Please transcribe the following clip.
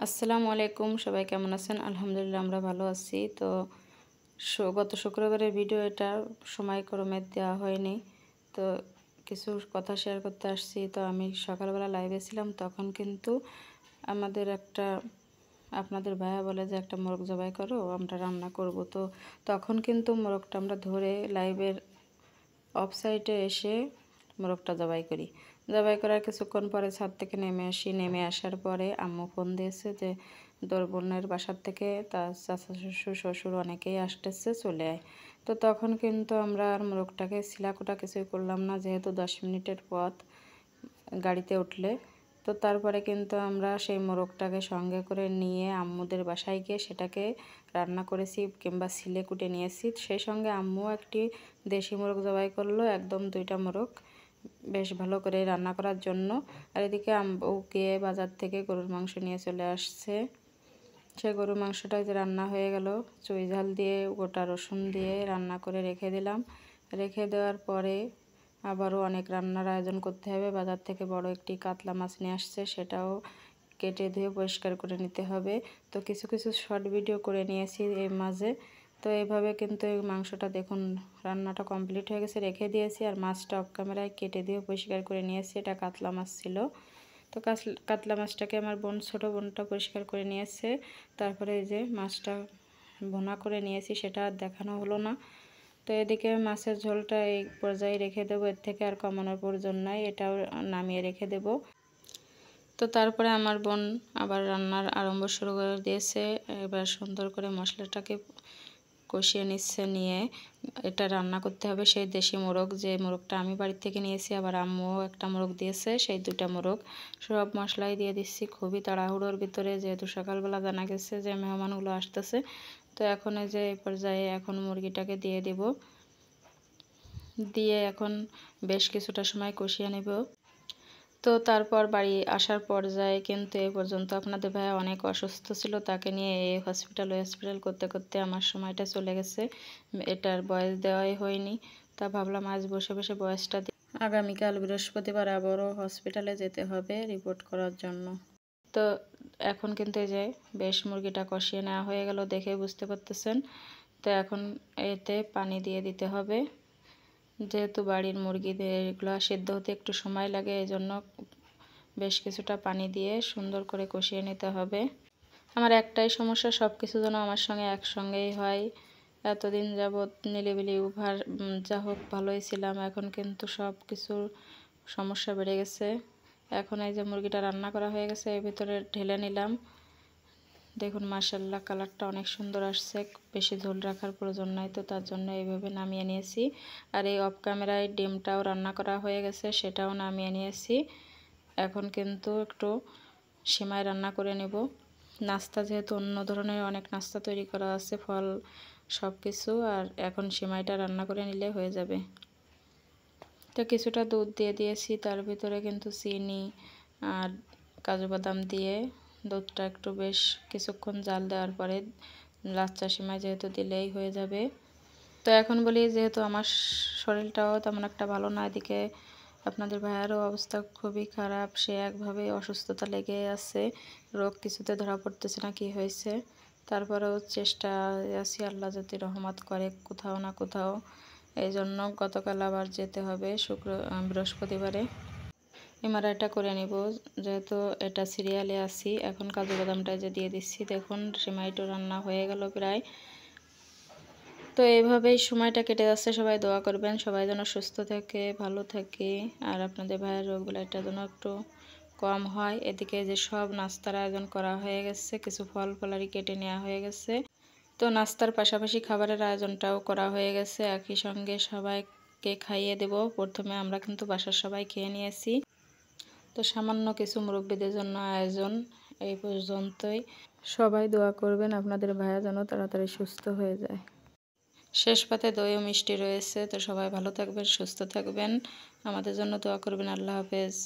আসসালামু আলাইকুম, সবাই কেমন আছেন? আলহামদুলিল্লাহ আমরা ভালো আছি। তো গত শুক্রবারের ভিডিও এটা সময়ক্রমে দেওয়া হয়নি। তো কিছু কথা শেয়ার করতে আসছি। তো আমি সকালবেলা লাইভে ছিলাম, তখন কিন্তু আমাদের আপনাদের ভাইয়া বলে যে একটা মোরগ জবাই করো, আমরা রান্না করব। তো তখন কিন্তু মোরগটা আমরা ধরে লাইভের অফ সাইডে এসে মোরগটা জবাই করি। জবাই করার কিছুক্ষণ পরে ছাদ থেকে নেমে আসি। নেমে আসার পরে আম্মু ফোন দিয়েছে যে তোর বোনের বাসার থেকে তার চাচা শ্বশুর শ্বশুর অনেকেই আসতেছে, চলে আয়। তো তখন কিন্তু আমরা আর মোরগটাকে ছিলাকোটা কিছুই করলাম না, যেহেতু 10 মিনিটের পথ গাড়িতে উঠলে। তো তারপরে কিন্তু আমরা সেই মোরগটাকে সঙ্গে করে নিয়ে আম্মুদের বাসায় গিয়ে সেটাকে রান্না করেছি কিংবা ছিলে কুটে নিয়েছি। সেই সঙ্গে আম্মু একটি দেশি মোরগ জবাই করলো, একদম 2টা মোরগ বেশ ভালো করে রান্না করার জন্য। আর এদিকে আম্মুকে বাজার থেকে গরুর মাংস নিয়ে চলে আসছে। সে গরুর মাংসটা যে রান্না হয়ে গেল, চুই ঝাল দিয়ে গোটা রসুন দিয়ে রান্না করে রেখে দিলাম। রেখে দেওয়ার পরে আবারও অনেক রান্নার আয়োজন করতে হবে। বাজার থেকে বড় একটি কাতলা মাছ নিয়ে আসছে, সেটাও কেটে ধুয়ে পরিষ্কার করে নিতে হবে। তো কিছু কিছু শর্ট ভিডিও করে নিয়েছি এই মাঝে। তো এইভাবে কিন্তু এই মাংসটা দেখুন রান্নাটা কমপ্লিট হয়ে গেছে, রেখে দিয়েছি। আর মাছটা অফ ক্যামেরায় কেটে দিয়ে পরিষ্কার করে নিয়েছি। এটা কাতলা মাছ ছিল। তো কাতলা মাছটাকে আমার ছোটো বোনটা পরিষ্কার করে নিয়েছে। তারপরে এই যে মাছটা ভুনা করে নিয়েছি, সেটা আর দেখানো হলো না। তো এদিকে মাছের ঝোলটা এই পর্যায়ে রেখে দেবো, এর থেকে আর কমানোর প্রয়োজন নাই, এটাও নামিয়ে রেখে দেব। তো তারপরে আমার বোন আবার রান্নার আরম্ভ শুরু করে দিয়েছে। এবার সুন্দর করে মশলাটাকে কষিয়ে নিচ্ছে, নিয়ে এটা রান্না করতে হবে সেই দেশি মোরগ, যে মোরগটা আমি বাড়ি থেকে নিয়েছি। আবার আম্মুও একটা মোরগ দিয়েছে, সেই 2টা মোরগ সব মশলাই দিয়ে দিচ্ছি খুবই তাড়াহুড়োর ভিতরে, যেহেতু সকালবেলা জানা গেছে যে মেহমানগুলো আসতেছে। তো এখন এই যে এই পর্যায়ে এখন মুরগিটাকে দিয়ে দেব, দিয়ে এখন বেশ কিছুটা সময় কষিয়ে নেব। তো তারপর বাড়ি আসার পর্যায়ে কিন্তু এ পর্যন্ত আপনাদের ভাইয়া অনেক অসুস্থ ছিল, তাকে নিয়ে এই হসপিটাল করতে করতে আমার সময়টা চলে গেছে। এটার বয়স দেওয়াই হয়নি। তা ভাবলাম আজ বসে বসে বয়সটা দিই। আগামীকাল বৃহস্পতিবার আবারও হসপিটালে যেতে হবে রিপোর্ট করার জন্য। তো এখন কিন্তু এই যে বেশ মুরগিটা কষিয়ে নেওয়া হয়ে গেল, দেখে বুঝতে পারতেছেন। তো এখন এতে পানি দিয়ে দিতে হবে, যেহেতু বাড়ির মুরগিদের এগুলো সেদ্ধ হতে একটু সময় লাগে, এই জন্য বেশ কিছুটা পানি দিয়ে সুন্দর করে কষিয়ে নিতে হবে। আমার একটাই সমস্যা, সব কিছু যেন আমার সঙ্গে একসঙ্গেই হয়। এতদিন যাবৎ নিলিবিলি যা হোক ভালোই ছিলাম, এখন কিন্তু সব কিছুর সমস্যা বেড়ে গেছে। এখন এই যে মুরগিটা রান্না করা হয়ে গেছে, এর ভিতরে ঢেলে নিলাম। দেখুন মাশাআল্লাহ কালারটা অনেক সুন্দর আসছে, বেশি ঝোল রাখার প্রয়োজন নাই, তো তার জন্য এইভাবে নামিয়ে নিয়েছি। আর এই অফ ক্যামেরায় ডিমটাও রান্না করা হয়ে গেছে, সেটাও নামিয়ে নিয়েছি। এখন কিন্তু একটু সেমাই রান্না করে নেব। নাস্তা যেহেতু অন্য ধরনের অনেক নাস্তা তৈরি করা আছে, ফল সব কিছু, আর এখন সেমাইটা রান্না করে নিলে হয়ে যাবে। তো কিছুটা দুধ দিয়ে দিয়েছি, তার ভিতরে কিন্তু চিনি আর কাজু বাদাম দিয়ে দুধটা একটু বেশ কিছুক্ষণ জাল দেওয়ার পরে লাচ্চা সেমাই যেহেতু দিলেই হয়ে যাবে। তো এখন বলি, যেহেতু আমার শরীরটাও তেমন একটা ভালো না, এদিকে আপনাদের ভাইয়ারও অবস্থা খুবই খারাপ, সে একভাবে অসুস্থতা লেগে আছে, রোগ কিছুতে ধরা পড়তেছে না কি হয়েছে। তারপরেও চেষ্টা আছি, আল্লাহ যদি রহমত করে কোথাও না কোথাও। এই জন্য গতকাল আবার যেতে হবে বৃহস্পতিবারে এমআরআইটা করে নিব, যেহেতু এটা সিরিয়ালে আছি। এখন কাজু বাদামটা যে দিয়ে দিচ্ছি, দেখুন সেমাইটা রান্না হয়ে গেল প্রায়। তো এইভাবেই সময়টা কেটে যাচ্ছে। সবাই দোয়া করবেন, সবাই যেন সুস্থ থাকে, ভালো থাকে, আর আপনাদের ভাইয়ের রোগগুলো এটা যেন একটু কম হয়। এদিকে যে সব নাস্তার আয়োজন করা হয়ে গেছে, কিছু ফল ফলারি কেটে নেওয়া হয়ে গেছে। তো নাস্তার পাশাপাশি খাবারের আয়োজনটাও করা হয়ে গেছে, একই সঙ্গে সবাইকে খাইয়ে দেব। প্রথমে আমরা কিন্তু বাসার সবাই খেয়ে নিয়েছি। তো সামান্য কিছু মুরব্বীদের জন্য আয়োজন এই পর্যন্তই। সবাই দোয়া করবেন আপনাদের ভাইয়া যেন তাড়াতাড়ি সুস্থ হয়ে যায়। শেষ পাতে দই ও মিষ্টি রয়েছে। তো সবাই ভালো থাকবেন, সুস্থ থাকবেন, আমাদের জন্য দোয়া করবেন। আল্লাহ হাফেজ।